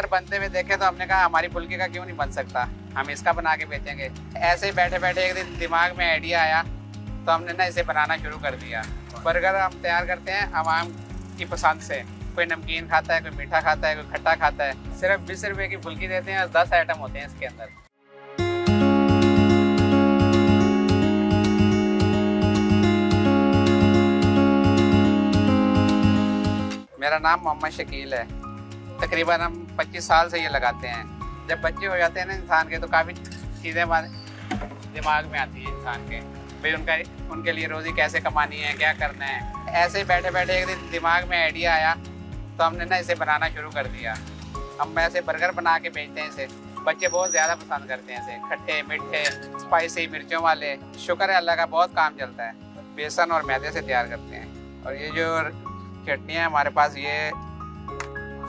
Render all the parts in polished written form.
Burger बनते हुए देखे तो हमने कहा हमारी फुल्की का क्यों नहीं बन सकता, हम इसका बना के बेचेंगे। ऐसे ही बैठे बैठे एक दिन दिमाग में आइडिया आया तो हमने ना इसे बनाना शुरू कर दिया। बर्गर हम तैयार करते हैं आवाम की पसंद से। कोई नमकीन खाता है, कोई मीठा खाता है, कोई खट्टा खाता है। सिर्फ 20 रुपए की फुल्की देते हैं और 10 आइटम होते हैं इसके अंदर। मेरा नाम मोहम्मद शकील है। तकरीबन हम 25 साल से ये लगाते हैं। जब बच्चे हो जाते हैं ना इंसान के तो काफ़ी चीज़ें हमारे दिमाग में आती हैं इंसान के, भाई उनके लिए रोज़ी कैसे कमानी है, क्या करना है। ऐसे ही बैठे बैठे एक दिन दिमाग में आइडिया आया तो हमने ना इसे बनाना शुरू कर दिया। हम ऐसे बर्गर बना के बेचते हैं इसे। बच्चे बहुत ज़्यादा पसंद करते हैं इसे, खट्टे मीठे स्पाइसी मिर्चों वाले। शुक्र है अल्लाह का, बहुत काम चलता है। बेसन और मैदे से तैयार करते हैं। और ये जो चटनियाँ हमारे पास, ये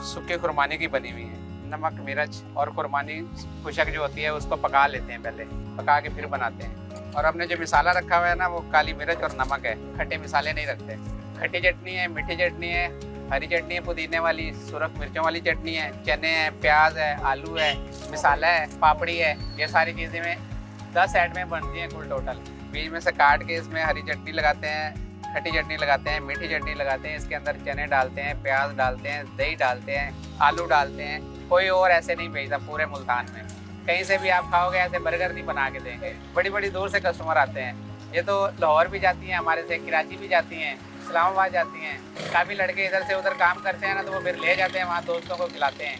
सूखे खुरमानी की बनी हुई है। नमक मिर्च और खुरमानी खुशक जो होती है उसको पका लेते हैं, पहले पका के फिर बनाते हैं। और हमने जो मिसाला रखा हुआ है ना, वो काली मिर्च और नमक है, खट्टे मिसाले नहीं रखते। खट्टी चटनी है, मीठी चटनी है, हरी चटनी है, पुदीने वाली, सुरख मिर्चों वाली चटनी है, चने हैं, प्याज है, आलू है, मिसाला है, पापड़ी है। ये सारी चीज़ें में 10 आइटमें बनती हैं कुल टोटल। बीच में से काट के इसमें हरी चटनी लगाते हैं, खट्टी चटनी लगाते हैं, मीठी चटनी लगाते हैं। इसके अंदर चने डालते हैं, प्याज डालते हैं, दही डालते हैं, आलू डालते हैं। कोई और ऐसे नहीं भेजता पूरे मुल्तान में। कहीं से भी आप खाओगे ऐसे बर्गर नहीं बना के देंगे। बड़ी बड़ी दूर से कस्टमर आते हैं। ये तो लाहौर भी जाती हैं हमारे से, कराची भी जाती हैं, इस्लामाबाद जाती हैं। काफ़ी लड़के इधर से उधर काम करते हैं ना, तो वो फिर ले जाते हैं, वहाँ दोस्तों को खिलाते हैं।